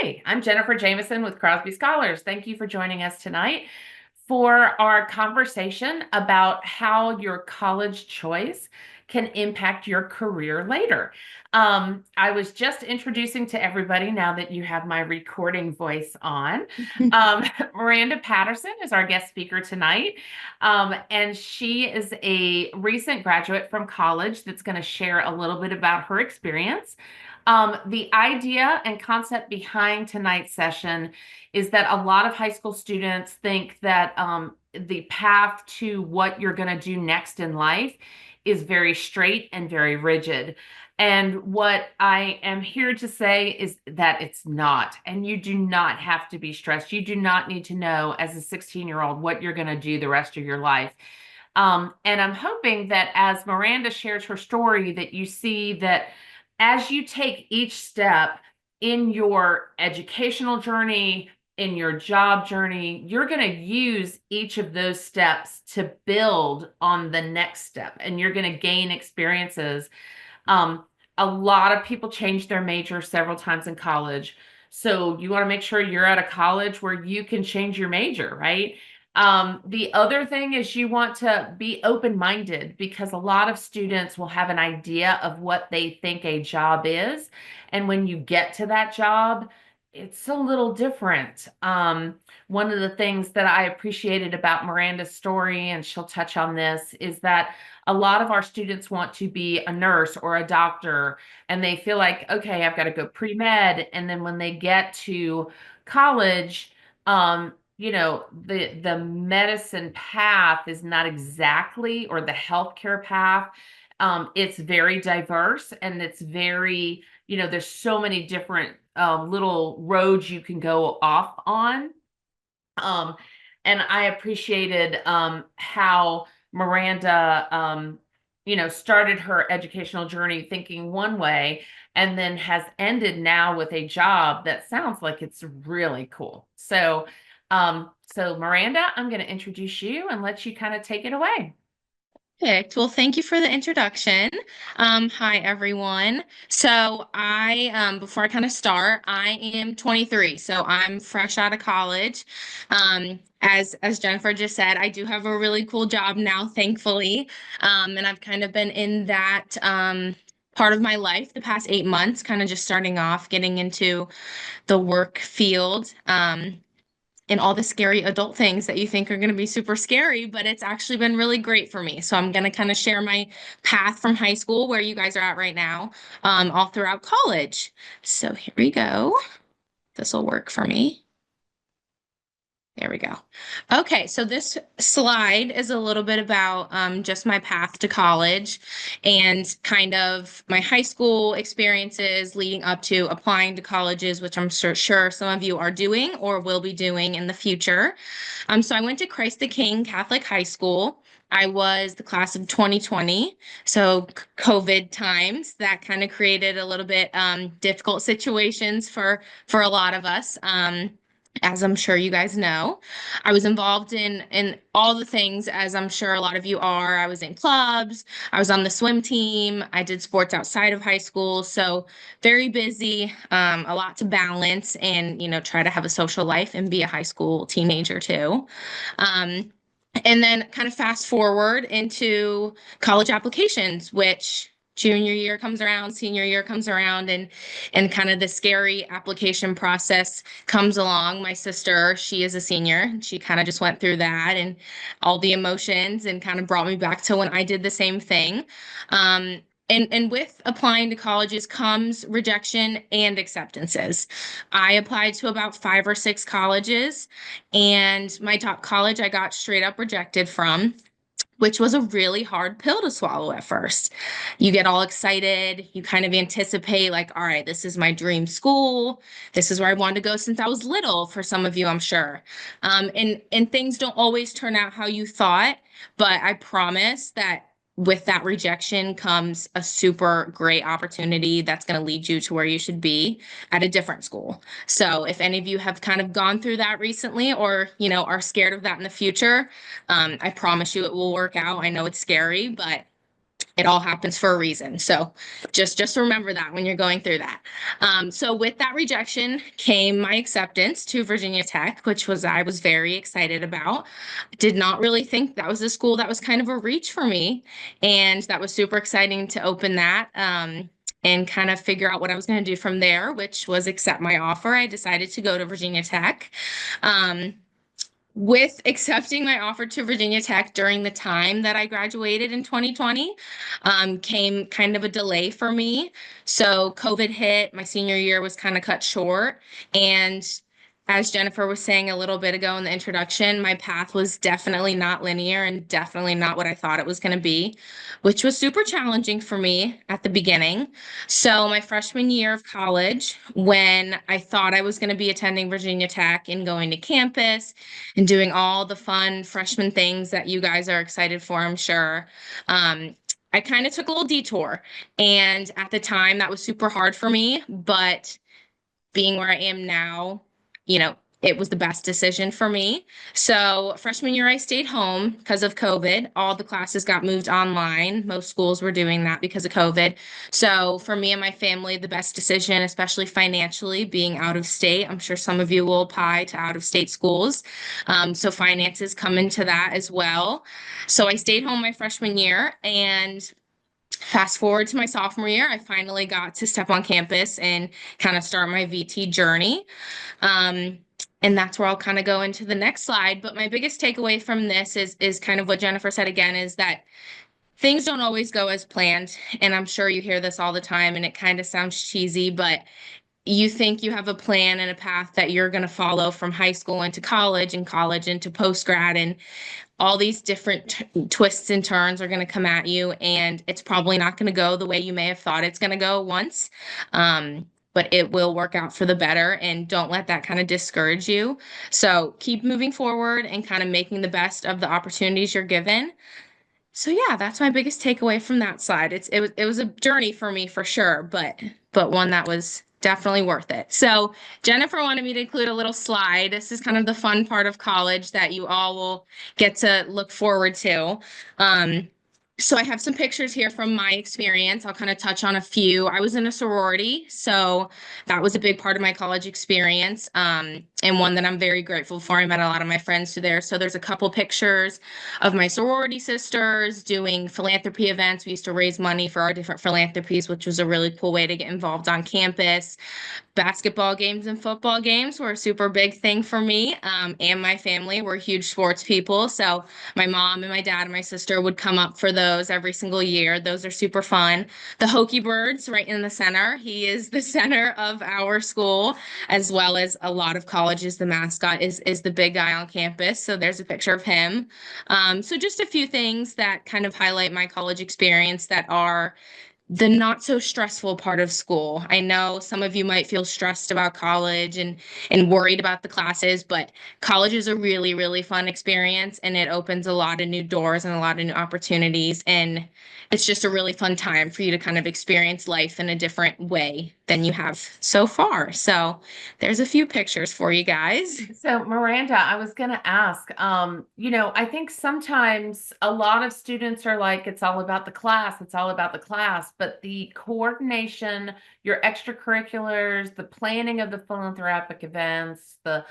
Hi, I'm Jennifer Jameson with Crosby Scholars. Thank you for joining us tonight for our conversation about how your college choice can impact your career later. I was just introducing to everybody now that you have my recording voice on. Maranda Patterson is our guest speaker tonight, and she is a recent graduate from college that's going to share a little bit about her experience. The idea and concept behind tonight's session is that a lot of high school students think that the path to what you're going to do next in life is very straight and very rigid. And what I am here to say is that it's not. And you do not have to be stressed. You do not need to know as a 16-year-old what you're going to do the rest of your life. And I'm hoping that as Maranda shares her story, that you see that as you take each step in your educational journey, in your job journey, you're going to use each of those steps to build on the next step, and you're going to gain experiences. A lot of people change their major several times in college. So you want to make sure you're at a college where you can change your major, right? The other thing is you want to be open-minded because a lot of students will have an idea of what they think a job is. And when you get to that job, it's a little different. One of the things that I appreciated about Miranda's story, and she'll touch on this, is that a lot of our students want to be a nurse or a doctor, and they feel like, okay, I've got to go pre-med. And then when they get to college, the medicine path is not exactly, or the healthcare path. It's very diverse, and it's very, there's so many different little roads you can go off on. Um, and I appreciated how Miranda, started her educational journey thinking one way and then has ended now with a job that sounds like it's really cool. So Miranda, I'm going to introduce you and let you kind of take it away. Perfect. Well, thank you for the introduction. Hi, everyone. Before I kind of start, I am 23, so I'm fresh out of college. As Jennifer just said, I do have a really cool job now, thankfully, and I've kind of been in that part of my life the past 8 months, kind of just starting off, getting into the work field. And all the scary adult things that you think are going to be super scary, but it's actually been really great for me. So I'm going to kind of share my path from high school, where you guys are at right now, all throughout college. So here we go. This will work for me. There we go. Okay, so this slide is a little bit about just my path to college and kind of my high school experiences leading up to applying to colleges, which I'm sure some of you are doing or will be doing in the future. So I went to Christ the King Catholic High School. I was the class of 2020, so COVID times that kind of created a little bit difficult situations for a lot of us. As I'm sure you guys know, I was involved in all the things, as I'm sure a lot of you are. I was in clubs, I was on the swim team, I did sports outside of high school, so very busy, a lot to balance, and try to have a social life and be a high school teenager too. Um, and then kind of fast forward into college applications, which junior year comes around, senior year comes around, and kind of the scary application process comes along. My sister, she is a senior, and she kind of just went through that and all the emotions and kind of brought me back to when I did the same thing. And with applying to colleges comes rejection and acceptances. I applied to about 5 or 6 colleges, and my top college I got straight up rejected from, which was a really hard pill to swallow at first. You get all excited, you kind of anticipate, like, all right, this is my dream school. This is where I wanted to go since I was little, for some of you, I'm sure. And things don't always turn out how you thought, but I promise that with that rejection comes a super great opportunity that's going to lead you to where you should be at a different school. So if any of you have kind of gone through that recently, or are scared of that in the future, I promise you it will work out. I know it's scary, but it all happens for a reason. So just remember that when you're going through that. So with that rejection came my acceptance to Virginia Tech, which was I was very excited about. Did not really think that was a school that was kind of a reach for me, and that was super exciting to open that. And kind of figure out what I was going to do from there, which was accept my offer. I decided to go to Virginia Tech. Um, with accepting my offer to Virginia Tech during the time that I graduated in 2020, came kind of a delay for me. So COVID hit, my senior year was kind of cut short. And as Jennifer was saying a little bit ago in the introduction, my path was definitely not linear and definitely not what I thought it was going to be, which was super challenging for me at the beginning. So, my freshman year of college, when I thought I was going to be attending Virginia Tech and going to campus, and doing all the fun freshman things that you guys are excited for, I'm sure. I kind of took a little detour. And at the time, that was super hard for me. But being where I am now, you know, it was the best decision for me. So, freshman year, I stayed home because of COVID. All the classes got moved online. Most schools were doing that because of COVID. So, for me and my family, the best decision, especially financially, being out of state. I'm sure some of you will apply to out of state schools. So, finances come into that as well. So, I stayed home my freshman year, and fast forward to my sophomore year, I finally got to step on campus and kind of start my VT journey. Um, and that's where I'll kind of go into the next slide. But my biggest takeaway from this is kind of what Jennifer said again, is that things don't always go as planned. And I'm sure you hear this all the time, and it kind of sounds cheesy, but you think you have a plan and a path that you're going to follow from high school into college, and college into post grad, and all these different twists and turns are going to come at you, and it's probably not going to go the way you may have thought it's going to go once. But it will work out for the better, and don't let that kind of discourage you. So keep moving forward and kind of making the best of the opportunities you're given. So yeah, that's my biggest takeaway from that slide. It was a journey for me for sure, but one that was definitely worth it. So Jennifer wanted me to include a little slide. This is kind of the fun part of college that you all will get to look forward to. Um, so I have some pictures here from my experience. I'll kind of touch on a few. I was in a sorority, so that was a big part of my college experience, and one that I'm very grateful for. I met a lot of my friends through there. So there's a couple pictures of my sorority sisters doing philanthropy events. We used to raise money for our different philanthropies, which was a really cool way to get involved on campus. Basketball games and football games were a super big thing for me, and my family. Were huge sports people. So my mom and my dad and my sister would come up for those every single year. Those are super fun. The Hokie Birds right in the center. He is the center of our school, as well as a lot of colleges. The mascot is the big guy on campus. So there's a picture of him. So just a few things that kind of highlight my college experience that are the not so stressful part of school. I know some of you might feel stressed about college and worried about the classes, but college is a really, really fun experience, and it opens a lot of new doors and a lot of new opportunities. And it's just a really fun time for you to kind of experience life in a different way than you have so far. So there's a few pictures for you guys. So, Miranda, I was going to ask, I think sometimes a lot of students are like, it's all about the class, it's all about the class, but the coordination, your extracurriculars, the planning of the philanthropic events, the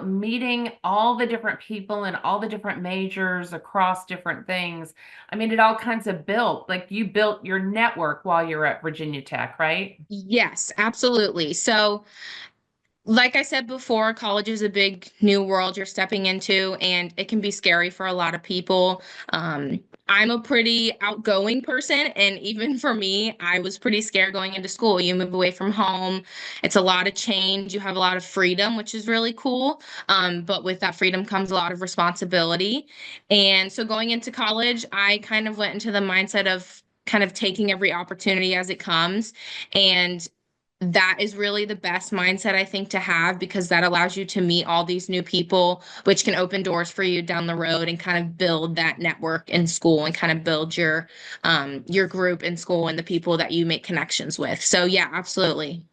meeting all the different people and all the different majors across different things. I mean, it all kinds of built, like you built your network while you're at Virginia Tech, right? Yes, absolutely. So like I said before, college is a big new world you're stepping into, and it can be scary for a lot of people. I'm a pretty outgoing person, and even for me, I was pretty scared going into school. You move away from home, it's a lot of change. You have a lot of freedom, which is really cool. But with that freedom comes a lot of responsibility. And so going into college, I kind of went into the mindset of kind of taking every opportunity as it comes. And that is really the best mindset I think to have, because that allows you to meet all these new people, which can open doors for you down the road and kind of build that network in school and kind of build your group in school and the people that you make connections with. So yeah, absolutely.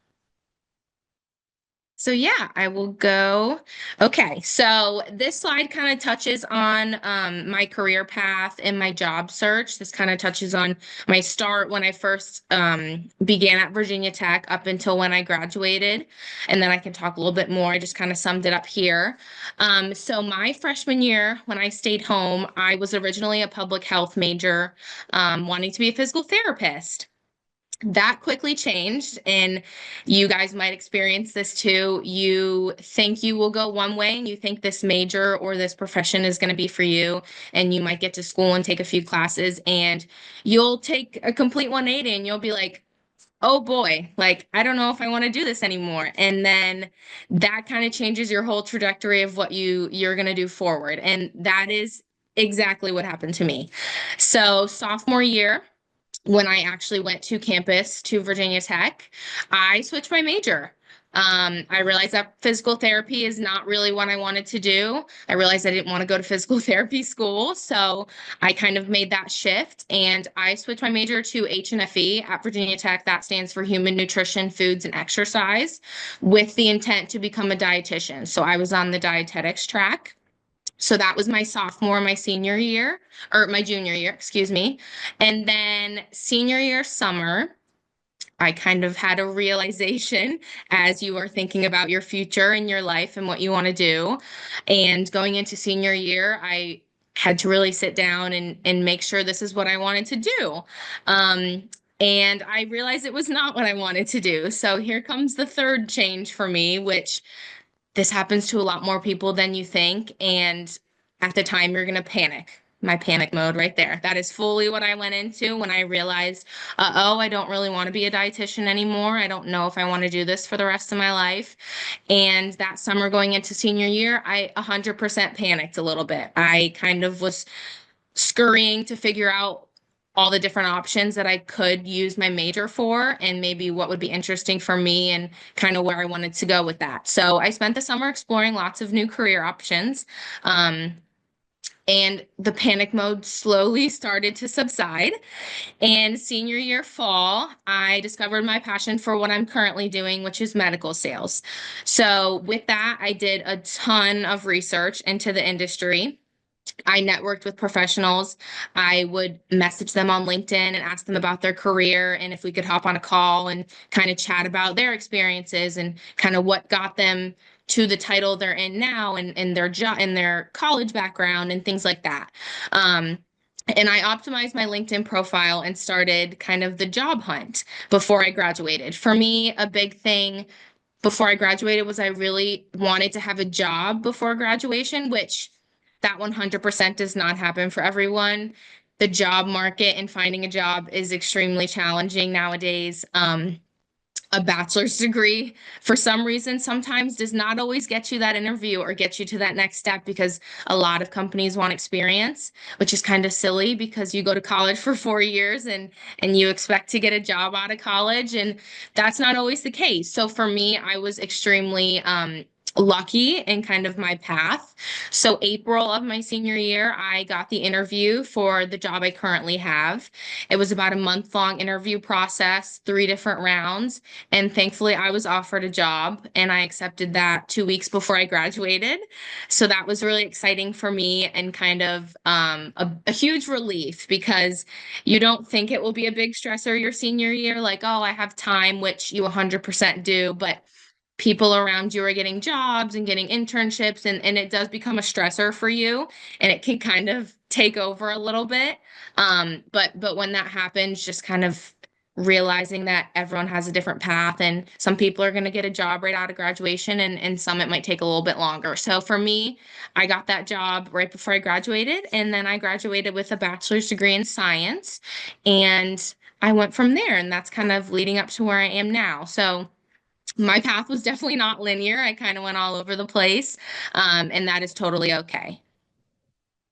So yeah, I will go. Okay, so this slide kind of touches on my career path and my job search. This kind of touches on my start when I first began at Virginia Tech up until when I graduated, and then I can talk a little bit more. I just kind of summed it up here. So my freshman year, when I stayed home, I was originally a public health major, wanting to be a physical therapist. That quickly changed, and you guys might experience this too. You think you will go one way and you think this major or this profession is going to be for you, and you might get to school and take a few classes, and you'll take a complete 180 and you'll be like, oh boy, like I don't know if I want to do this anymore. And then that kind of changes your whole trajectory of what you're going to do forward. And that is exactly what happened to me. So sophomore year, when I actually went to campus to Virginia Tech, I switched my major. I realized that physical therapy is not really what I wanted to do. I realized I didn't want to go to physical therapy school. So I kind of made that shift and I switched my major to HNFE at Virginia Tech. That stands for Human Nutrition, Foods, and Exercise, with the intent to become a dietitian. So I was on the dietetics track. So that was my sophomore, my senior year, or my junior year, excuse me. And then senior year summer, I kind of had a realization as you are thinking about your future and your life and what you want to do. And going into senior year, I had to really sit down and make sure this is what I wanted to do. And I realized it was not what I wanted to do. So here comes the third change for me, which this happens to a lot more people than you think. And at the time, you're going to panic. My panic mode right there. That is fully what I went into when I realized, oh, I don't really want to be a dietitian anymore. I don't know if I want to do this for the rest of my life. And that summer going into senior year, I 100% panicked a little bit. I kind of was scurrying to figure out all the different options that I could use my major for and maybe what would be interesting for me and kind of where I wanted to go with that. So I spent the summer exploring lots of new career options. And the panic mode slowly started to subside. And senior year fall, I discovered my passion for what I'm currently doing, which is medical sales. So with that, I did a ton of research into the industry. I networked with professionals. I would message them on LinkedIn and ask them about their career and if we could hop on a call and kind of chat about their experiences and kind of what got them to the title they're in now and their job and their college background and things like that. Um, and I optimized my LinkedIn profile and started kind of the job hunt before I graduated. For me, a big thing before I graduated was I really wanted to have a job before graduation, which that 100% does not happen for everyone. The job market and finding a job is extremely challenging nowadays. A bachelor's degree, for some reason, sometimes does not always get you that interview or get you to that next step because a lot of companies want experience, which is kind of silly because you go to college for 4 years and you expect to get a job out of college, and that's not always the case. So for me, I was extremely lucky in kind of my path. So April of my senior year, I got the interview for the job I currently have. It was about a month-long interview process, 3 different rounds. And thankfully, I was offered a job and I accepted that 2 weeks before I graduated. So that was really exciting for me and kind of a huge relief because you don't think it will be a big stressor your senior year, like, oh, I have time, which you 100% do. But people around you are getting jobs and getting internships, and it does become a stressor for you and it can kind of take over a little bit. But when that happens, just kind of realizing that everyone has a different path and some people are going to get a job right out of graduation and some it might take a little bit longer. So for me, I got that job right before I graduated, and then I graduated with a bachelor's degree in science, and I went from there, and that's kind of leading up to where I am now. So my path was definitely not linear. I kind of went all over the place, and that is totally okay.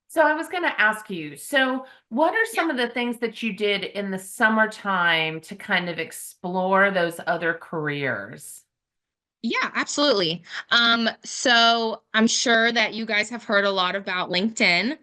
So I was going to ask you, so what are Yeah. some of the things that you did in the summertime to kind of explore those other careers? Yeah, absolutely. So I'm sure that you guys have heard a lot about LinkedIn.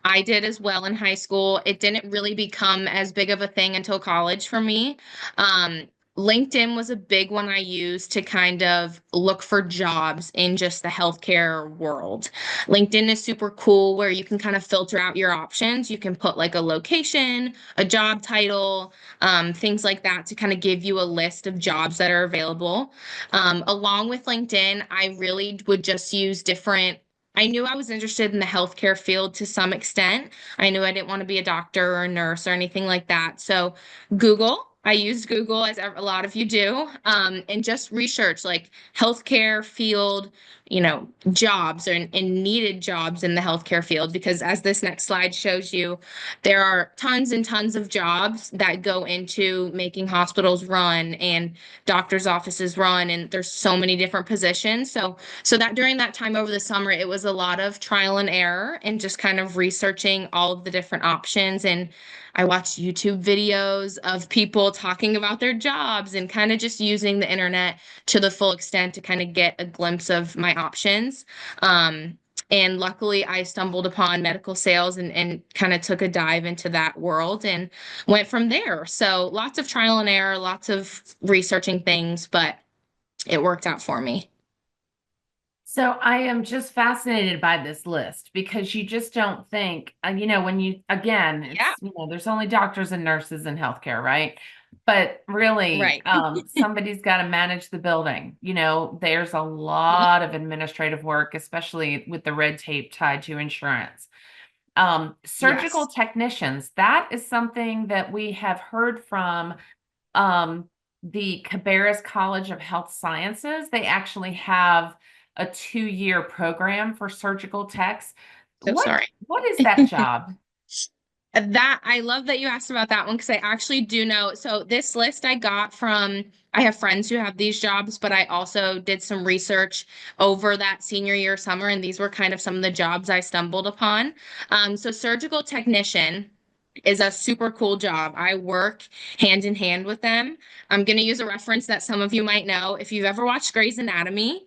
I did as well in high school. It didn't really become as big of a thing until college for me. Um, LinkedIn was a big one I used to kind of look for jobs in just the healthcare world. LinkedIn is super cool where you can kind of filter out your options. You can put like a location, a job title, things like that to kind of give you a list of jobs that are available. Along with LinkedIn, I really would just use different. I knew I was interested in the healthcare field to some extent. I knew I didn't want to be a doctor or a nurse or anything like that. So Google. I use Google as a lot of you do, and just research like healthcare field, jobs and needed jobs in the healthcare field. Because as this next slide shows you, there are tons and tons of jobs that go into making hospitals run and doctors' offices run, and there's so many different positions. So that during that time over the summer, it was a lot of trial and error and just kind of researching all of the different options. And I watched YouTube videos of people talking about their jobs and kind of just using the internet to the full extent to kind of get a glimpse of my options. And luckily, I stumbled upon medical sales and kind of took a dive into that world and went from there. So lots of trial and error, lots of researching things, but it worked out for me. So I am just fascinated by this list because you just don't think, when you, again, Yeah, there's only doctors and nurses in healthcare, right? But really, right. somebody's got to manage the building. There's a lot of administrative work, especially with the red tape tied to insurance. Surgical Yes, technicians, that is something that we have heard from um, the Cabarrus College of Health Sciences. They actually have a 2-year program for surgical techs. so What sorry. what is that job? That I love that you asked about that one because I actually do know. So this list I got from I have friends who have these jobs, but I also did some research over that senior year summer, and these were kind of some of the jobs I stumbled upon. So surgical technician is a super cool job. I work hand in hand with them. I'm going to use a reference that some of you might know. If you've ever watched Grey's Anatomy,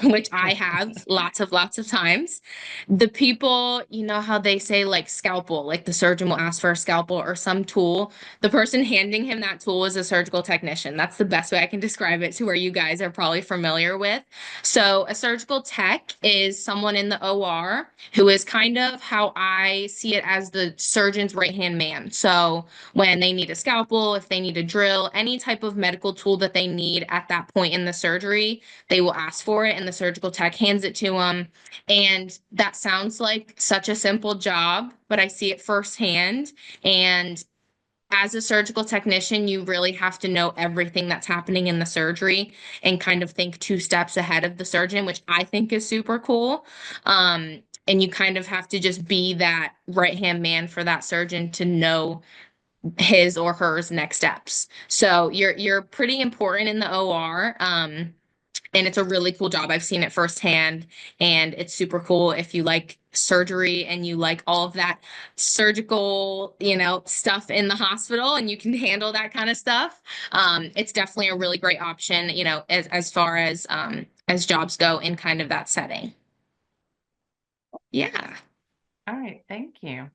which I have lots of times, the people, you know how they say like scalpel, like the surgeon will ask for a scalpel or some tool. The person handing him that tool is a surgical technician. That's the best way I can describe it to where you guys are probably familiar with. So a surgical tech is someone in the OR who is kind of how I see it as the surgeon's right-hand man. So when they need a scalpel, if they need a drill, any type of medical tool that they need at that point in the surgery, they will ask for it and the surgical tech hands it to them. And that sounds like such a simple job, but I see it firsthand. And as a surgical technician, you really have to know everything that's happening in the surgery and kind of think 2 steps ahead of the surgeon, which I think is super cool. And you kind of have to just be that right-hand man for that surgeon to know his or hers next steps. So you're pretty important in the OR. And it's a really cool job. I've seen it firsthand, and it's super cool if you like surgery and you like all of that surgical, stuff in the hospital and you can handle that kind of stuff. It's definitely a really great option, as far as jobs go in kind of that setting. Yeah. All right, thank you.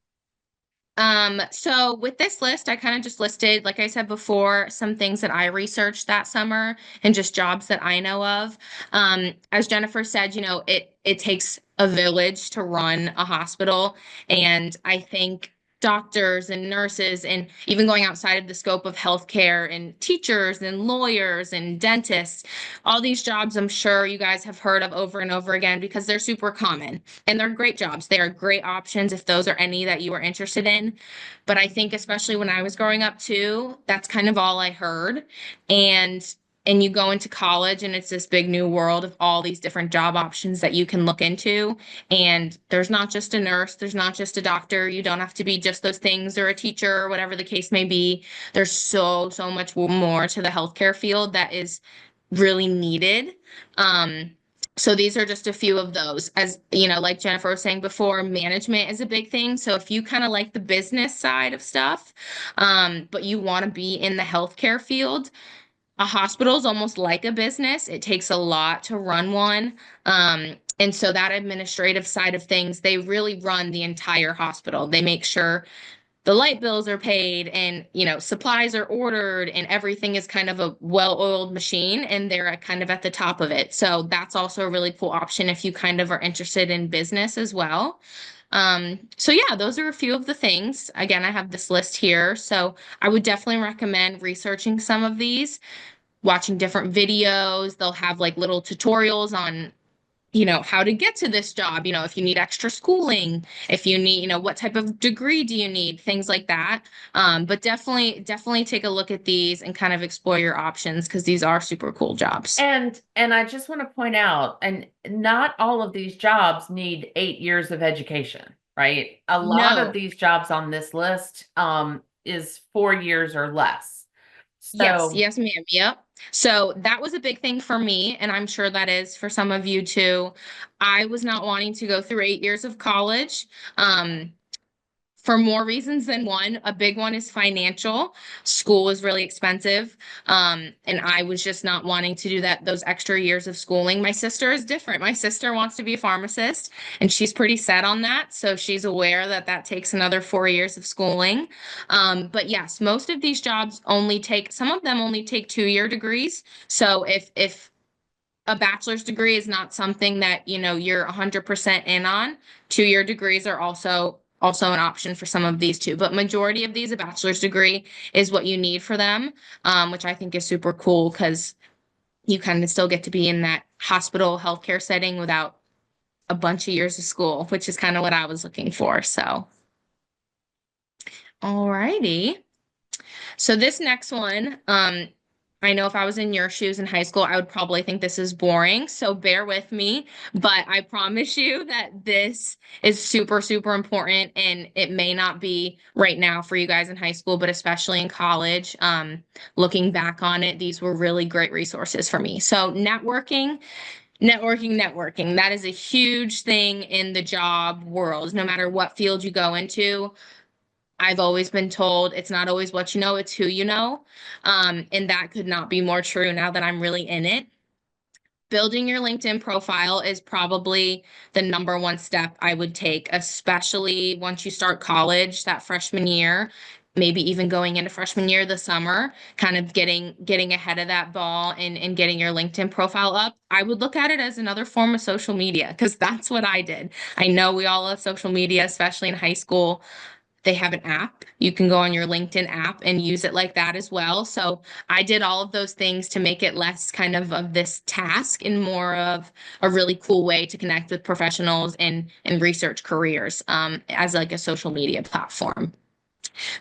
So with this list, I kind of just listed, like I said before, some things that I researched that summer and just jobs that I know of. As Jennifer said, it takes a village to run a hospital, and I think doctors and nurses and even going outside of the scope of healthcare and teachers and lawyers and dentists, all these jobs I'm sure you guys have heard of over and over again because they're super common and they're great jobs. They are great options if those are any that you are interested in. But I think especially when I was growing up too, that's kind of all I heard. And and you go into college and it's this big new world of all these different job options that you can look into. And there's not just a nurse, there's not just a doctor. You don't have to be just those things or a teacher or whatever the case may be. There's so much more to the healthcare field that is really needed. Um, so these are just a few of those. As like Jennifer was saying before, management is a big thing. So if you kind of like the business side of stuff, but you want to be in the healthcare field, a hospital is almost like a business. It takes a lot to run one. And so that administrative side of things, they really run the entire hospital. They make sure the light bills are paid and, supplies are ordered and everything is kind of a well-oiled machine and they're kind of at the top of it. So that's also a really cool option if you kind of are interested in business as well. So yeah, those are a few of the things. Again, I have this list here. So I would definitely recommend researching some of these, watching different videos. They'll have like little tutorials on how to get to this job, if you need extra schooling, if you need, what type of degree do you need, things like that. But definitely take a look at these and kind of explore your options because these are super cool jobs. And I just want to point out, and not all of these jobs need 8 years of education, right? A lot of No. these jobs on this list is 4 years or less. Yes, So, yes, ma'am. Yep. So that was a big thing for me, and I'm sure that is for some of you too. I was not wanting to go through 8 years of college. Um, for more reasons than one. A big one is financial. School is really expensive. And I was just not wanting to do those extra years of schooling. My sister is different. My sister wants to be a pharmacist and she's pretty set on that. So she's aware that that takes another 4 years of schooling. But yes, most of these jobs some of them only take 2-year degrees. So if a bachelor's degree is not something that, you're 100% in on, 2-year degrees are also an option for some of these too. But majority of these, a bachelor's degree is what you need for them, which I think is super cool because you kind of still get to be in that hospital healthcare setting without a bunch of years of school, which is kind of what I was looking for. So, all righty. So this next one, I know if I was in your shoes in high school, I would probably think this is boring. So bear with me, but I promise you that this is super, super important. And it may not be right now for you guys in high school, but especially in college. Looking back on it, these were really great resources for me. So networking. That is a huge thing in the job world, no matter what field you go into. I've always been told it's not always what you know, it's who you know. And that could not be more true now that I'm really in it. Building your LinkedIn profile is probably the number one step I would take, especially once you start college, that freshman year, maybe even going into freshman year, the summer, kind of getting ahead of that ball and getting your LinkedIn profile up. I would look at it as another form of social media because that's what I did. I know we all love social media, especially in high school. They have an app. You can go on your LinkedIn app and use it like that as well. So I did all of those things to make it less kind of this task and more of a really cool way to connect with professionals and research careers as like a social media platform.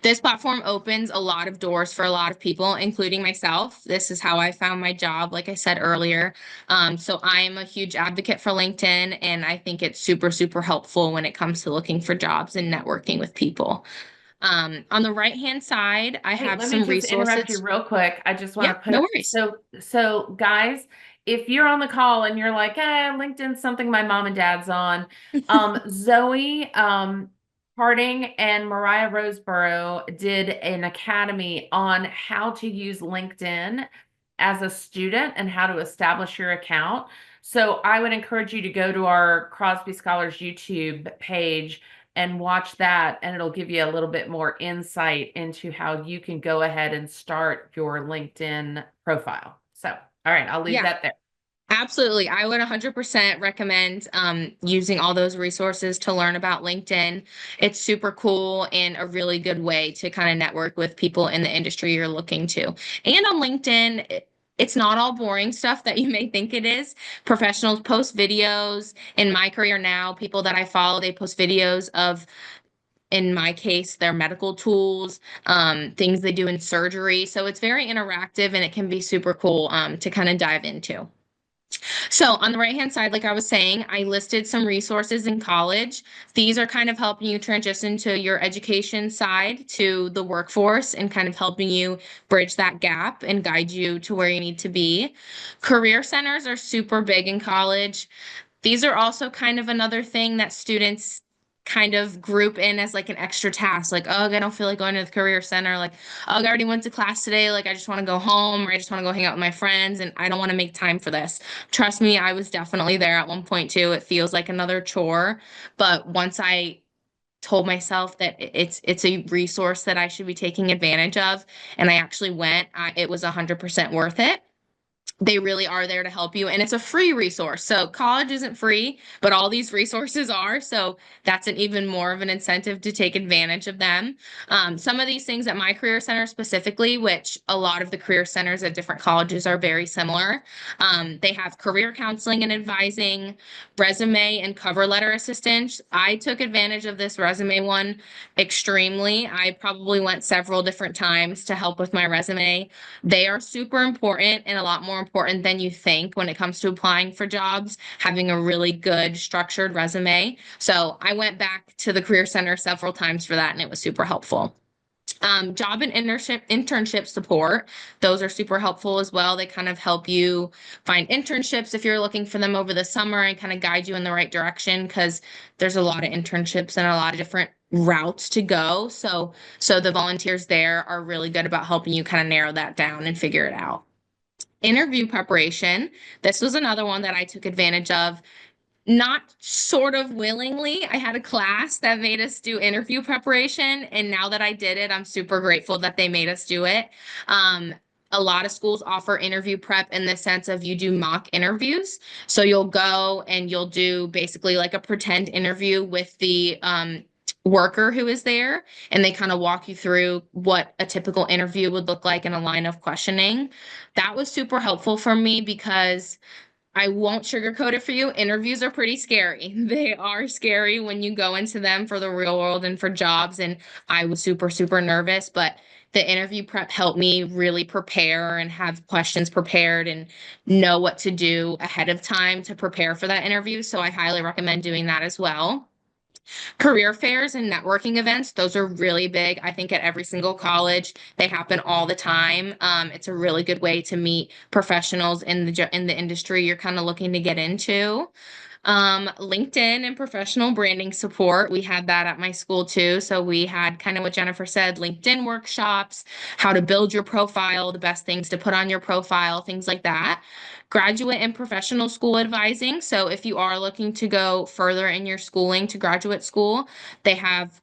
This platform opens a lot of doors for a lot of people, including myself. This is how I found my job, like I said earlier. So I'm a huge advocate for LinkedIn, and I think it's super, super helpful when it comes to looking for jobs and networking with people. On the right-hand side, I hey, have let me some just interrupt you resources. real quick. I just want Yeah, to no put worries. so guys, if you're on the call and you're like, LinkedIn's something my mom and dad's on, Zoe Harding and Mariah Roseborough did an academy on how to use LinkedIn as a student and how to establish your account. So I would encourage you to go to our Crosby Scholars YouTube page and watch that, and it'll give you a little bit more insight into how you can go ahead and start your LinkedIn profile. So, all right, I'll leave Yeah, that there. absolutely. I would 100% recommend using all those resources to learn about LinkedIn. It's super cool and a really good way to kind of network with people in the industry you're looking to. And on LinkedIn, it's not all boring stuff that you may think it is. Professionals post videos. In my career now, people that I follow, they post videos of, in my case, their medical tools, things they do in surgery. So it's very interactive and it can be super cool to kind of dive into. So on the right-hand side, like I was saying, I listed some resources in college. These are kind of helping you transition to your education side to the workforce and kind of helping you bridge that gap and guide you to where you need to be. Career centers are super big in college. These are also kind of another thing that students kind of group in as like an extra task. Like, oh, I don't feel like going to the career center. Like, oh, I already went to class today. Like, I just want to go home or I just want to go hang out with my friends and I don't want to make time for this. Trust me, I was definitely there at one point too. It feels like another chore. But once I told myself that it's a resource that I should be taking advantage of, and I actually went. It was 100% worth it. They really are there to help you, and it's a free resource. So college isn't free, but all these resources are. So that's an even more of an incentive to take advantage of them. Some of these things at my career center specifically, which a lot of the career centers at different colleges are very similar. They have career counseling and advising, resume and cover letter assistance. I took advantage of this resume one extremely. I probably went several different times to help with my resume. They are super important and a lot more important than you think when it comes to applying for jobs, having a really good structured resume. So I went back to the Career Center several times for that, and it was super helpful. Job and internship support. Those are super helpful as well. They kind of help you find internships if you're looking for them over the summer and kind of guide you in the right direction because there's a lot of internships and a lot of different routes to go. So the volunteers there are really good about helping you kind of narrow that down and figure it out. Interview preparation. This was another one that I took advantage of, not sort of willingly. I had a class that made us do interview preparation, and now that I did it, I'm super grateful that they made us do it. Um, a lot of schools offer interview prep in the sense of you do mock interviews. So you'll go and you'll do basically like a pretend interview with the worker who is there, and they kind of walk you through what a typical interview would look like in a line of questioning. That was super helpful for me because I won't sugarcoat it for you. Interviews are pretty scary. They are scary when you go into them for the real world and for jobs. And I was super, super nervous, but the interview prep helped me really prepare and have questions prepared and know what to do ahead of time to prepare for that interview. So I highly recommend doing that as well. Career fairs and networking events, those are really big. I think at every single college, they happen all the time. It's a really good way to meet professionals in the industry you're kind of looking to get into. LinkedIn and professional branding support. We had that at my school too. So we had kind of what Jennifer said, LinkedIn workshops, how to build your profile, the best things to put on your profile, things like that. Graduate and professional school advising. So if you are looking to go further in your schooling to graduate school, they have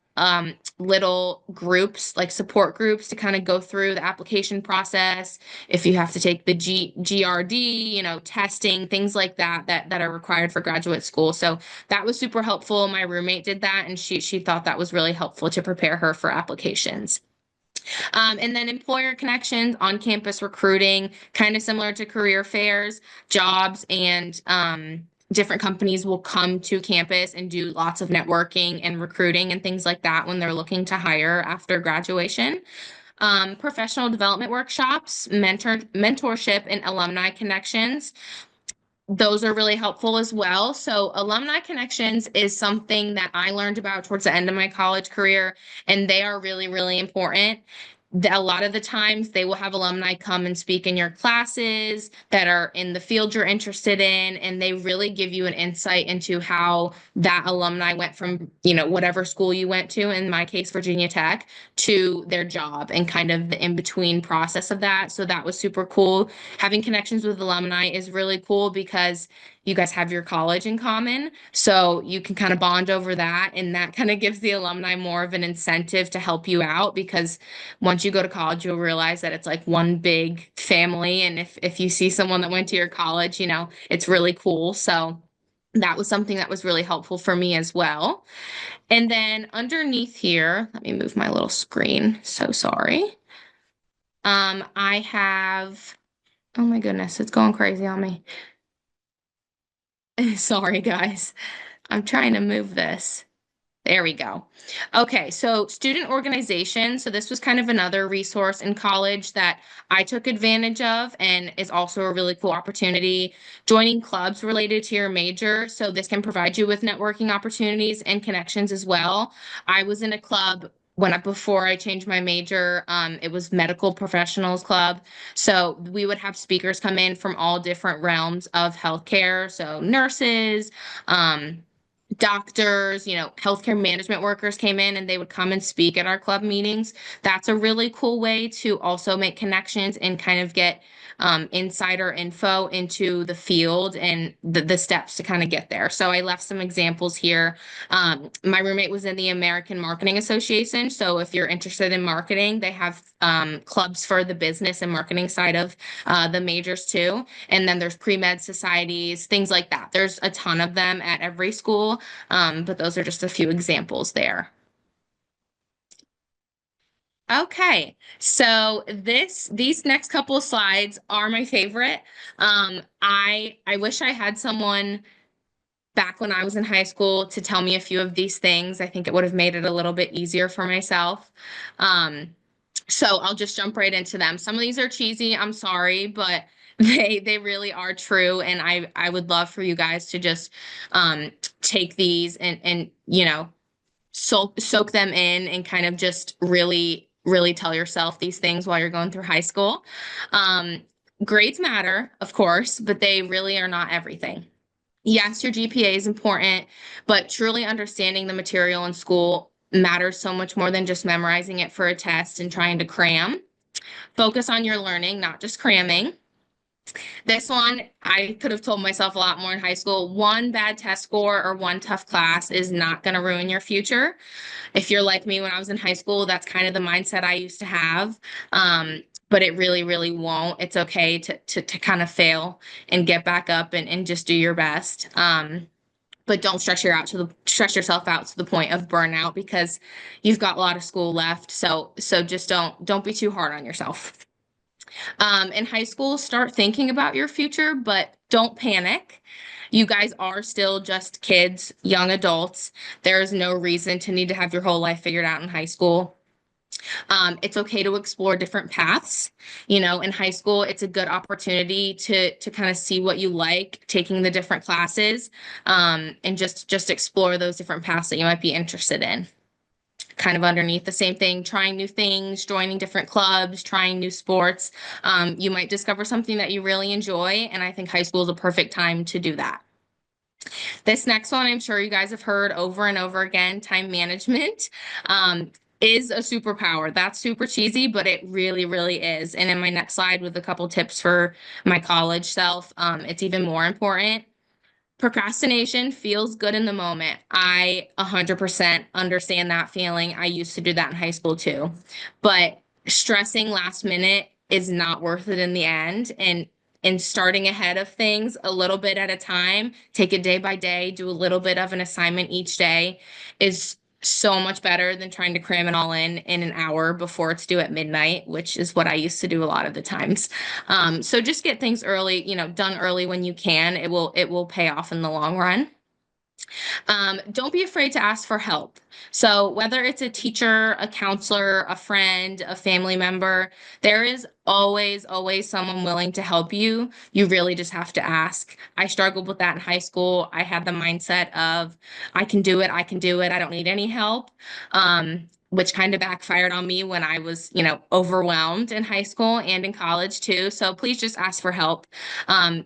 little groups like support groups to kind of go through the application process. If you have to take the GRD, testing, things like that are required for graduate school. So that was super helpful. My roommate did that, and she thought that was really helpful to prepare her for applications. And then employer connections, on-campus recruiting, kind of similar to career fairs, jobs, and different companies will come to campus and do lots of networking and recruiting and things like that when they're looking to hire after graduation. Professional development workshops, mentorship, and alumni connections. Those are really helpful as well. So alumni connections is something that I learned about towards the end of my college career, and they are really, really important. A lot of the times they will have alumni come and speak in your classes that are in the field you're interested in, and they really give you an insight into how that alumni went from, whatever school you went to, in my case, Virginia Tech, to their job and kind of the in-between process of that. So that was super cool. Having connections with alumni is really cool because you guys have your college in common. So you can kind of bond over that. And that kind of gives the alumni more of an incentive to help you out because once you go to college, you'll realize that it's like one big family. And if you see someone that went to your college, it's really cool. So that was something that was really helpful for me as well. And then underneath here, let me move my little screen. So sorry. I have, oh my goodness, it's going crazy on me. Sorry, guys. I'm trying to move this. There we go. Okay, so student organization. So this was kind of another resource in college that I took advantage of and is also a really cool opportunity. Joining clubs related to your major. So this can provide you with networking opportunities and connections as well. I was in a club before I changed my major. It was medical professionals club. So we would have speakers come in from all different realms of healthcare. So nurses, doctors, healthcare management workers came in and they would come and speak at our club meetings. That's a really cool way to also make connections and kind of get insider info into the field and the steps to kind of get there. So I left some examples here. My roommate was in the American Marketing Association. So if you're interested in marketing, they have clubs for the business and marketing side of the majors too. And then there's pre-med societies, things like that. There's a ton of them at every school, but those are just a few examples there. Okay, so these next couple of slides are my favorite. I wish I had someone back when I was in high school to tell me a few of these things. I think it would have made it a little bit easier for myself. Um, so I'll just jump right into them. Some of these are cheesy, I'm sorry, but they really are true. And I would love for you guys to just take these and soak them in and kind of just really tell yourself these things while you're going through high school. Um, Grades matter, of course, but they really are not everything. Yes, your GPA is important, but truly understanding the material in school matters so much more than just memorizing it for a test and trying to cram. Focus on your learning, not just cramming. This one, I could have told myself a lot more in high school. One bad test score or one tough class is not going to ruin your future. If you're like me when I was in high school, that's kind of the mindset I used to have. But it really won't. It's okay to kind of fail and get back up and just do your best. But don't stress yourself out to the point of burnout because you've got a lot of school left. So just don't be too hard on yourself. In high school, start thinking about your future, but don't panic. You guys are still just kids, young adults. There is no reason to need to have your whole life figured out in high school. It's okay to explore different paths. In high school, it's a good opportunity to kind of see what you like, taking the different classes, and just explore those different paths that you might be interested in. Kind of underneath the same thing, trying new things, joining different clubs, trying new sports. You might discover something that you really enjoy, and I think high school is a perfect time to do that. This next one, I'm sure you guys have heard over and over again, time management. Is a superpower. That's super cheesy, but it really is. And in my next slide with a couple tips for my college self, it's even more important. Procrastination feels good in the moment. I 100% understand that feeling. I used to do that in high school too. But stressing last minute is not worth it in the end. And starting ahead of things a little bit at a time, take it day by day, do a little bit of an assignment each day is so much better than trying to cram it all in an hour before it's due at midnight, which is what I used to do a lot of the times. So just get things early, done early when you can. It will pay off in the long run. Don't be afraid to ask for help. So whether it's a teacher, a counselor, a friend, a family member, there is always someone willing to help you. You really just have to ask. I struggled with that in high school. I had the mindset of, I can do it, I can do it, I don't need any help. Which kind of backfired on me when I was, overwhelmed in high school and in college too. So please just ask for help.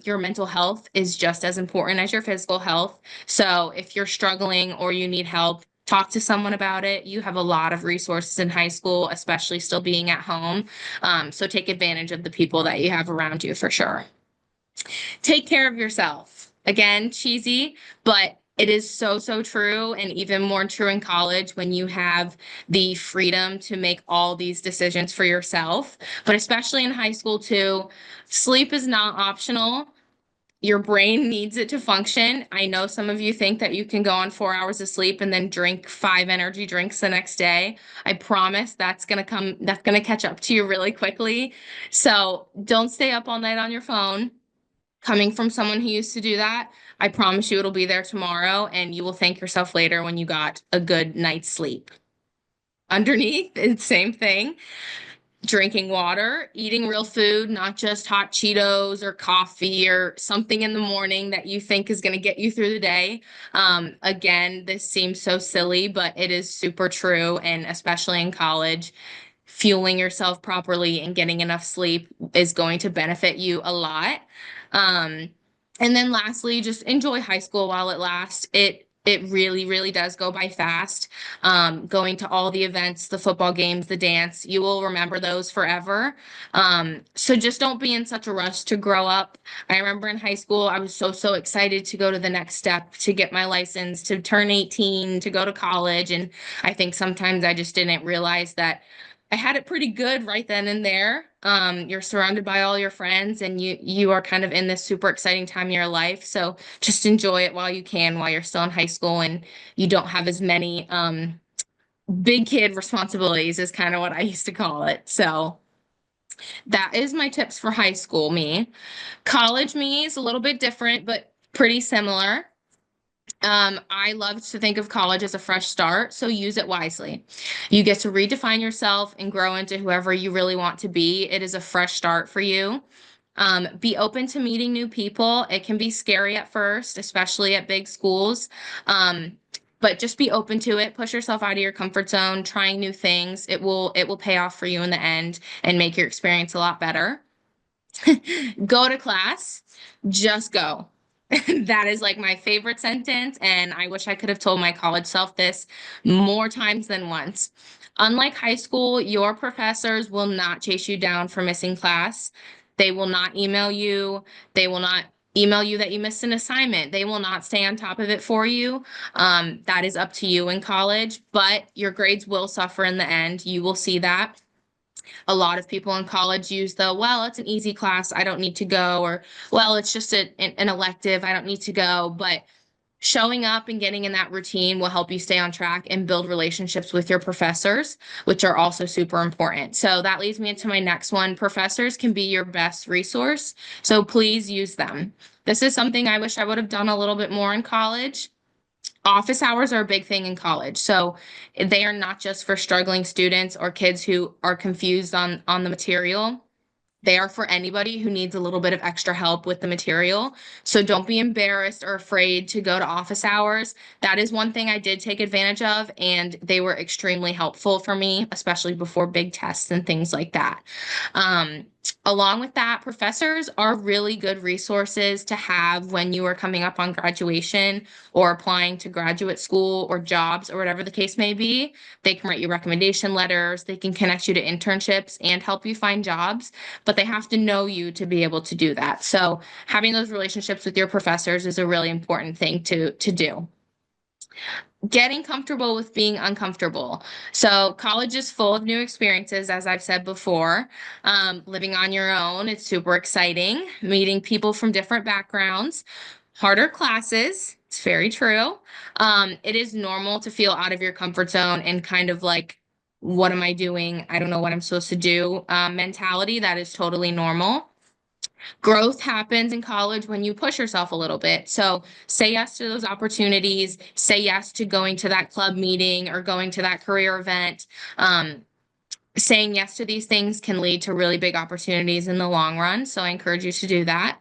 Your mental health is just as important as your physical health. So if you're struggling or you need help, talk to someone about it. You have a lot of resources in high school, especially still being at home. So take advantage of the people that you have around you for sure. Take care of yourself. Again, cheesy, but it is so true, and even more true in college when you have the freedom to make all these decisions for yourself. But especially in high school too, sleep is not optional. Your brain needs it to function. I know some of you think that you can go on 4 hours of sleep and then drink 5 energy drinks the next day. I promise that's gonna catch up to you really quickly. So don't stay up all night on your phone. Coming from someone who used to do that, I promise you it'll be there tomorrow and you will thank yourself later when you got a good night's sleep. Underneath, it's same thing. Drinking water, eating real food, not just hot Cheetos or coffee or something in the morning that you think is going to get you through the day. Again, this seems so silly, but it is super true. And especially in college, fueling yourself properly and getting enough sleep is going to benefit you a lot. And then lastly, just enjoy high school while it lasts. it really, really does go by fast. Going to all the events, the football games, the dance, you will remember those forever. So just don't be in such a rush to grow up. I remember in high school, I was so excited to go to the next step, to get my license, to turn 18, to go to college. And I think sometimes I just didn't realize that I had it pretty good right then and there. You're surrounded by all your friends and you are kind of in this super exciting time of your life. So just enjoy it while you can, while you're still in high school and you don't have as many big kid responsibilities is kind of what I used to call it. So that is my tips for high school me. College me is a little bit different, but pretty similar. I love to think of college as a fresh start, so use it wisely. You get to redefine yourself and grow into whoever you really want to be. It is a fresh start for you. Be open to meeting new people. It can be scary at first, especially at big schools. But just be open to it. Push yourself out of your comfort zone, trying new things. It will pay off for you in the end and make your experience a lot better. Go to class, just go. That is like my favorite sentence, and I wish I could have told my college self this more times than once. Unlike high school, your professors will not chase you down for missing class. They will not email you. They will not email you that you missed an assignment. They will not stay on top of it for you. That is up to you in college, but your grades will suffer in the end. You will see that. A lot of people in college use well, it's an easy class, I don't need to go, or, well, it's just an elective, I don't need to go. But showing up and getting in that routine will help you stay on track and build relationships with your professors, which are also super important. So that leads me into my next one. Professors can be your best resource, so please use them. This is something I wish I would have done a little bit more in college. Office hours are a big thing in college. So they are not just for struggling students or kids who are confused on the material. They are for anybody who needs a little bit of extra help with the material. So don't be embarrassed or afraid to go to office hours. That is one thing I did take advantage of, and they were extremely helpful for me, especially before big tests and things like that. Along with that, professors are really good resources to have when you are coming up on graduation or applying to graduate school or jobs or whatever the case may be. They can write you recommendation letters, they can connect you to internships and help you find jobs, but they have to know you to be able to do that. So having those relationships with your professors is a really important thing to do. Getting comfortable with being uncomfortable. So college is full of new experiences, as I've said before. Living on your own, it's super exciting. Meeting people from different backgrounds, harder classes. It's very true. It is normal to feel out of your comfort zone and kind of like, what am I doing? I don't know what I'm supposed to do. Mentality, that is totally normal. Growth happens in college when you push yourself a little bit. So say yes to those opportunities, say yes to going to that club meeting or going to that career event. Saying yes to these things can lead to really big opportunities in the long run. So I encourage you to do that.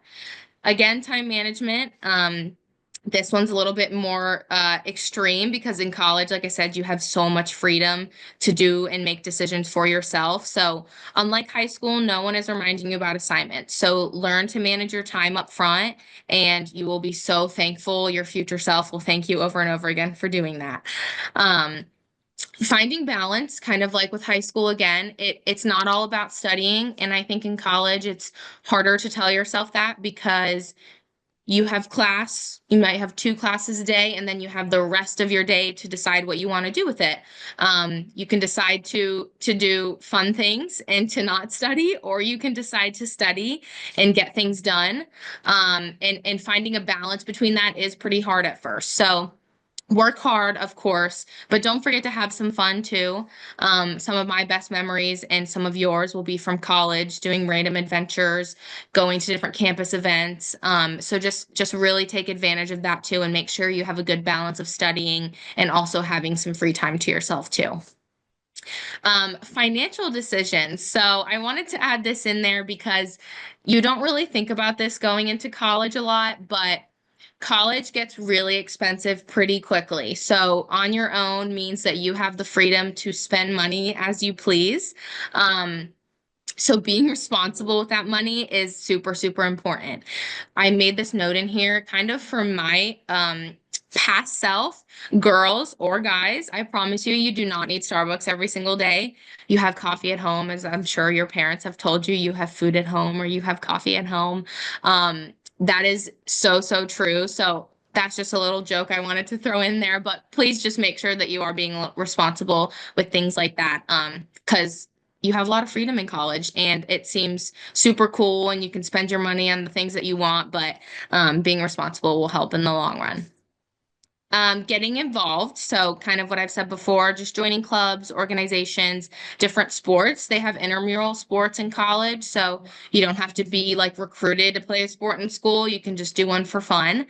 Again, time management. This one's a little bit more extreme because in college, like I said, you have so much freedom to do and make decisions for yourself. So unlike high school, no one is reminding you about assignments. So learn to manage your time up front, and you will be so thankful. Your future self will thank you over and over again for doing that. Finding balance, kind of like with high school again, it's not all about studying. And I think in college, it's harder to tell yourself that because you have class, you might have two classes a day, and then you have the rest of your day to decide what you want to do with it. You can decide to do fun things and to not study, or you can decide to study and get things done. And finding a balance between that is pretty hard at first. So work hard, of course, but don't forget to have some fun too. Some of my best memories and some of yours will be from college, doing random adventures, going to different campus events. So just really take advantage of that too, and make sure you have a good balance of studying and also having some free time to yourself too. Financial decisions. So I wanted to add this in there because you don't really think about this going into college a lot, but college gets really expensive pretty quickly. So on your own means that you have the freedom to spend money as you please. So being responsible with that money is super, super important. I made this note in here kind of for my past self, girls or guys, I promise you, you do not need Starbucks every single day. You have coffee at home, as I'm sure your parents have told you, you have food at home or you have coffee at home. That is so, so true. So that's just a little joke I wanted to throw in there, but please just make sure that you are being responsible with things like that. Because you have a lot of freedom in college and it seems super cool and you can spend your money on the things that you want, but being responsible will help in the long run. Getting involved. So, kind of what I've said before, just joining clubs, organizations, different sports. They have intramural sports in college. So, you don't have to be like recruited to play a sport in school. You can just do one for fun.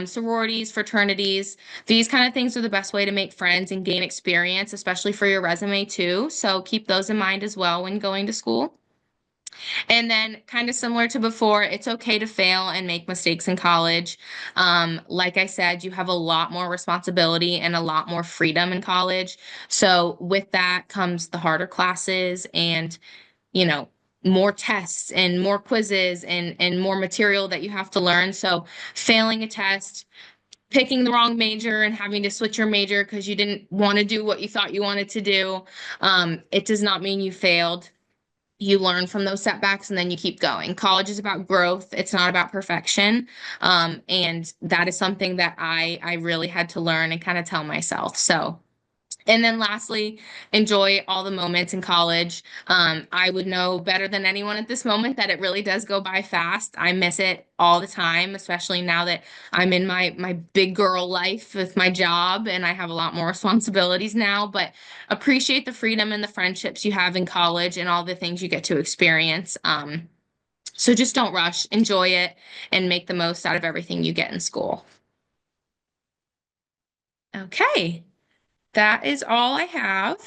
Sororities, fraternities, these kind of things are the best way to make friends and gain experience, especially for your resume, too. So, keep those in mind as well when going to school. And then, kind of similar to before, it's okay to fail and make mistakes in college. Like I said, you have a lot more responsibility and a lot more freedom in college. So, with that comes the harder classes and, you know, more tests and more quizzes and more material that you have to learn. So, failing a test, picking the wrong major and having to switch your major because you didn't want to do what you thought you wanted to do, it does not mean you failed. You learn from those setbacks and then you keep going. College is about growth. It's not about perfection. And that is something that I really had to learn and kind of tell myself. So, and then lastly, enjoy all the moments in college. I would know better than anyone at this moment that it really does go by fast. I miss it all the time, especially now that I'm in my big girl life with my job and I have a lot more responsibilities now. But appreciate the freedom and the friendships you have in college and all the things you get to experience. So just don't rush, enjoy it, and make the most out of everything you get in school. Okay, that is all I have.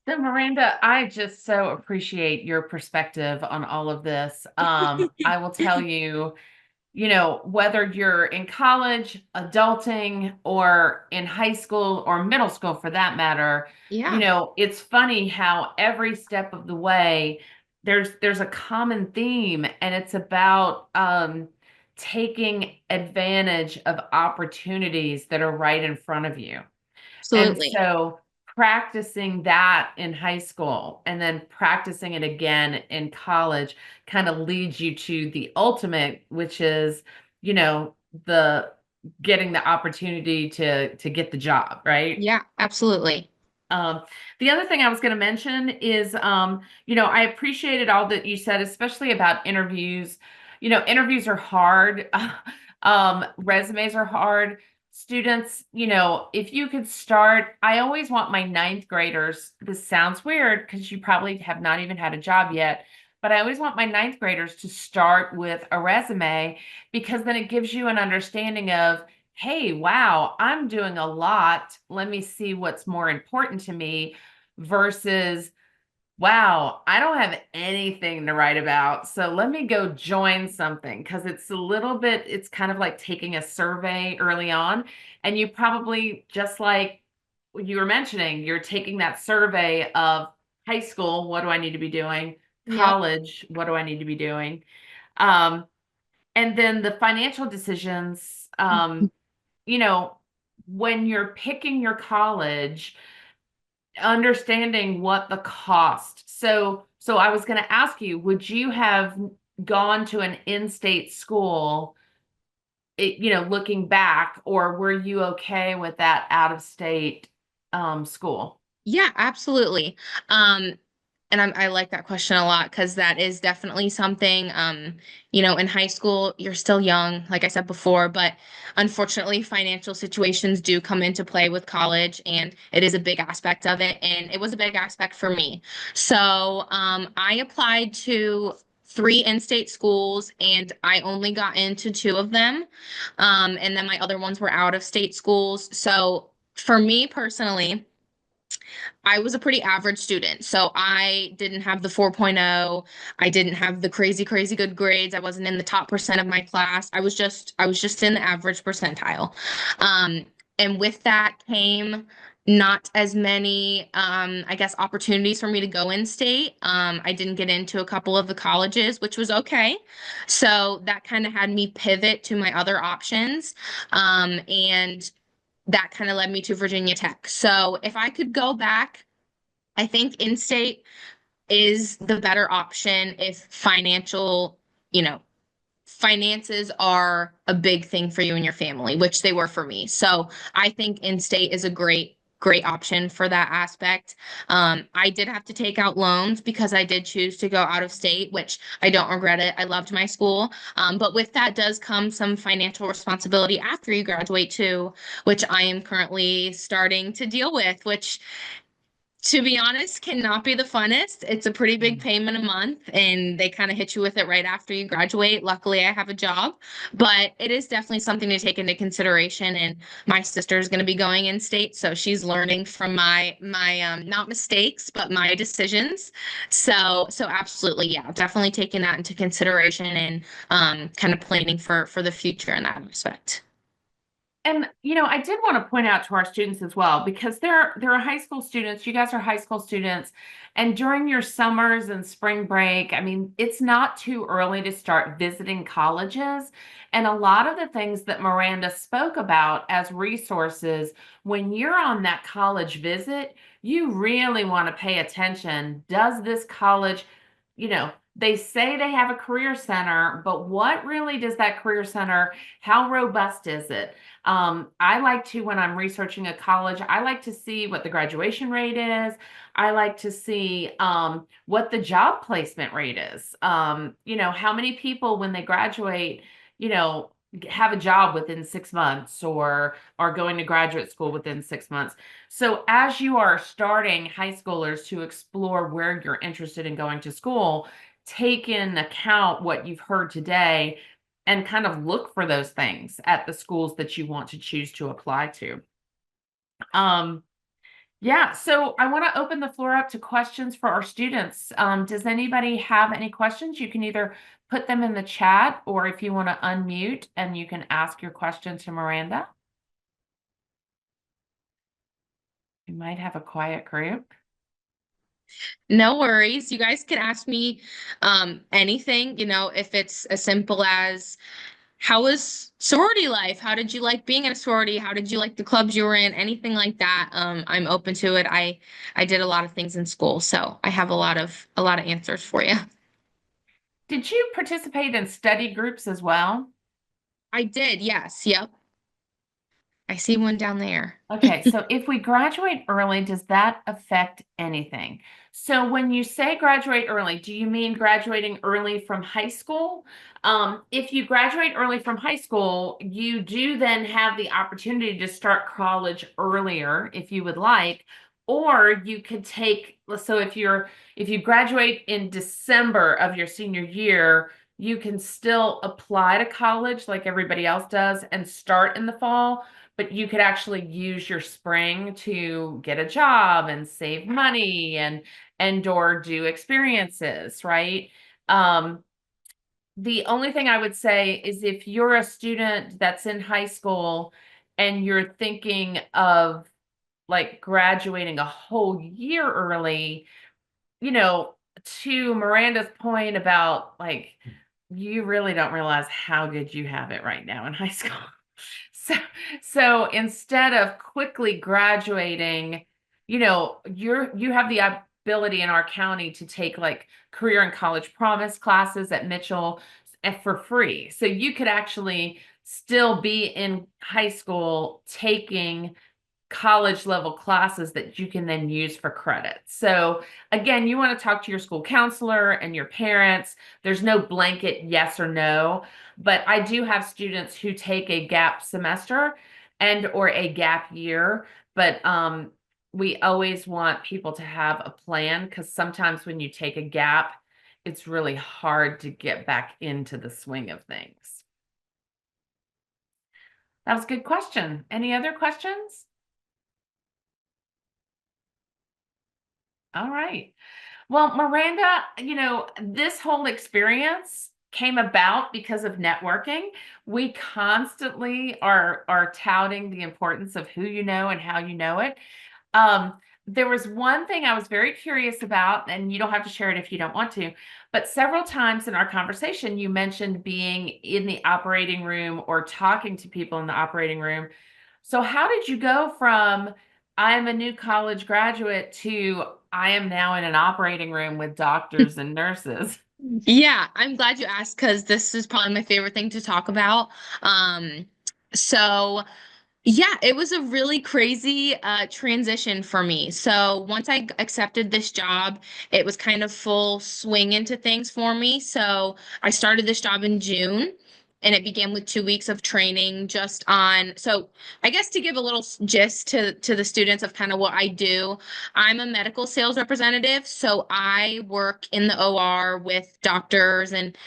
So, Miranda, I just so appreciate your perspective on all of this. I will tell you, whether you're in college, adulting, or in high school or middle school for that matter, Yeah, it's funny how every step of the way there's a common theme, and it's about taking advantage of opportunities that are right in front of you. And absolutely. so practicing that in high school and then practicing it again in college kind of leads you to the ultimate, which is, you know, the getting the opportunity to get the job, right? Yeah, absolutely. Um, the other thing I was going to mention is, I appreciated all that you said, especially about interviews. Interviews are hard. Resumes are hard. Students, if you could start, I always want my ninth graders. This sounds weird because you probably have not even had a job yet, but I always want my ninth graders to start with a resume because then it gives you an understanding of, hey, wow, I'm doing a lot. Let me see what's more important to me versus, wow, I don't have anything to write about. So let me go join something because it's kind of like taking a survey early on. And you probably, just like you were mentioning, you're taking that survey of high school, what do I need to be doing? Yep. College, what do I need to be doing? Um, and then the financial decisions, you know, when you're picking your college, understanding what the cost. So I was going to ask you, would you have gone to an in-state school, looking back, or were you okay with that out-of-state school? Yeah, absolutely. Um, and I like that question a lot because that is definitely something, in high school, you're still young, like I said before, but unfortunately, financial situations do come into play with college, and it is a big aspect of it. And it was a big aspect for me. So, I applied to three in-state schools, and I only got into two of them. And then my other ones were out-of-state schools. So, for me personally, I was a pretty average student. So I didn't have the 4.0. I didn't have the crazy, crazy good grades. I wasn't in the top percent of my class. I was just in the average percentile. And with that came not as many, I guess, opportunities for me to go in state. I didn't get into a couple of the colleges, which was okay. So that kind of had me pivot to my other options. And that kind of led me to Virginia Tech. So if I could go back, I think in-state is the better option if you know, finances are a big thing for you and your family, which they were for me. So I think in-state is a great option for that aspect. I did have to take out loans because I did choose to go out of state, which I don't regret it. I loved my school. But with that does come some financial responsibility after you graduate too, which I am currently starting to deal with, which to be honest, cannot be the funnest. It's a pretty big payment a month, and they kind of hit you with it right after you graduate. Luckily, I have a job, but it is definitely something to take into consideration. And my sister is going to be going in state, so she's learning from my not mistakes, but my decisions. So absolutely, yeah, definitely taking that into consideration and kind of planning for the future in that respect. And I did want to point out to our students as well, because there are high school students, you guys are high school students, and during your summers and spring break, I mean, it's not too early to start visiting colleges. And a lot of the things that Miranda spoke about as resources, when you're on that college visit, you really want to pay attention. Does this college, they say they have a career center, but what really does that career center, how robust is it? I like to, when I'm researching a college, I like to see what the graduation rate is. I like to see what the job placement rate is. How many people when they graduate, you know, have a job within 6 months or are going to graduate school within 6 months. So as you are starting high schoolers to explore where you're interested in going to school, take in account what you've heard today and kind of look for those things at the schools that you want to choose to apply to. Um, yeah, so I want to open the floor up to questions for our students. Does anybody have any questions? You can either put them in the chat, or if you want to unmute and you can ask your question to Miranda. You might have a quiet group. No worries. You guys can ask me anything, if it's as simple as how was sorority life? How did you like being in a sorority? How did you like the clubs you were in? Anything like that. I'm open to it. I did a lot of things in school, so I have a lot of answers for you. Did you participate in study groups as well? I did, yes. Yep. I see one down there. Okay, so if we graduate early, does that affect anything? So when you say graduate early, do you mean graduating early from high school? If you graduate early from high school, you do then have the opportunity to start college earlier if you would like, or you could take, so if you graduate in December of your senior year, you can still apply to college like everybody else does and start in the fall, but you could actually use your spring to get a job and save money and or do experiences, right? Um, the only thing I would say is if you're a student that's in high school and you're thinking of like graduating a whole year early, you know, to Miranda's point about like, you really don't realize how good you have it right now in high school. So, so instead of quickly graduating, you have the ability in our county to take like career and college promise classes at Mitchell for free. So you could actually still be in high school taking college level classes that you can then use for credit. So again, you want to talk to your school counselor and your parents. There's no blanket yes or no, but I do have students who take a gap semester and or a gap year, but we always want people to have a plan because sometimes when you take a gap, it's really hard to get back into the swing of things. That was a good question. Any other questions? All right. Well, Miranda, this whole experience came about because of networking. We constantly are touting the importance of who you know and how you know it. There was one thing I was very curious about, and you don't have to share it if you don't want to, but several times in our conversation, you mentioned being in the operating room or talking to people in the operating room. So, how did you go from I am a new college graduate to I am now in an operating room with doctors and nurses? Yeah, I'm glad you asked because this is probably my favorite thing to talk about. Um, so yeah, it was a really crazy transition for me. So once I accepted this job, it was kind of full swing into things for me. So I started this job in June. And it began with 2 weeks of training just on. So I guess to give a little gist to the students of kind of what I do, I'm a medical sales representative. So I work in the OR with doctors and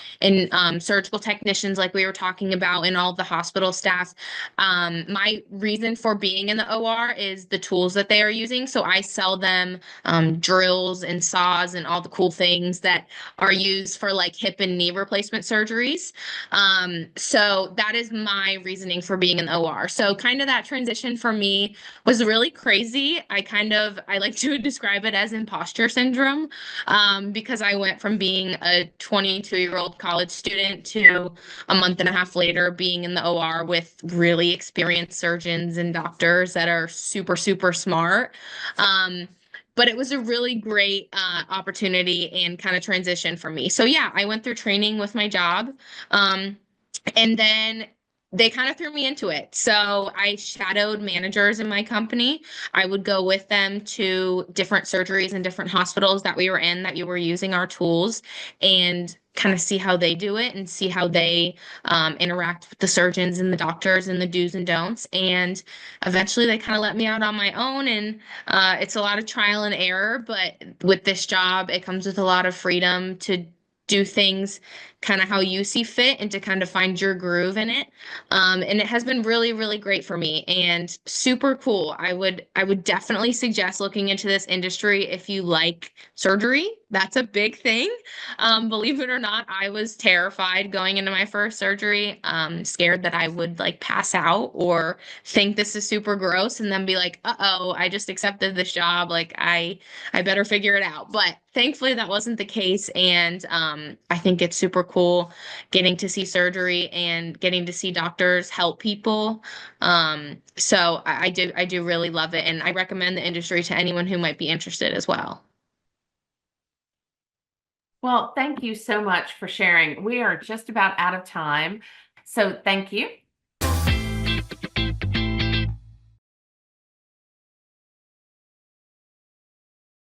surgical technicians, like we were talking about, and all of the hospital staff. My reason for being in the OR is the tools that they are using. So I sell them drills and saws and all the cool things that are used for like hip and knee replacement surgeries. So that is my reasoning for being in the OR. So kind of that transition for me was really crazy. I like to describe it as imposter syndrome, because I went from being a 22-year-old college student to a month and a half later being in the OR with really experienced surgeons and doctors that are super, super smart. But it was a really great opportunity and kind of transition for me. So yeah, I went through training with my job. Um, and then they kind of threw me into it. So I shadowed managers in my company. I would go with them to different surgeries and different hospitals that we were in that you were using our tools and kind of see how they do it and see how they interact with the surgeons and the doctors and the do's and don'ts. And eventually they kind of let me out on my own. And it's a lot of trial and error, but with this job, it comes with a lot of freedom to do things kind of how you see fit and to kind of find your groove in it. And it has been really, really great for me and super cool. I would definitely suggest looking into this industry if you like surgery. That's a big thing. Believe it or not, I was terrified going into my first surgery, scared that I would like pass out or think this is super gross and then be like, uh-oh, I just accepted this job. Like I better figure it out. But thankfully that wasn't the case. And I think it's super cool getting to see surgery and getting to see doctors help people. So I do really love it. And I recommend the industry to anyone who might be interested as well. Well, thank you so much for sharing. We are just about out of time. So, thank you.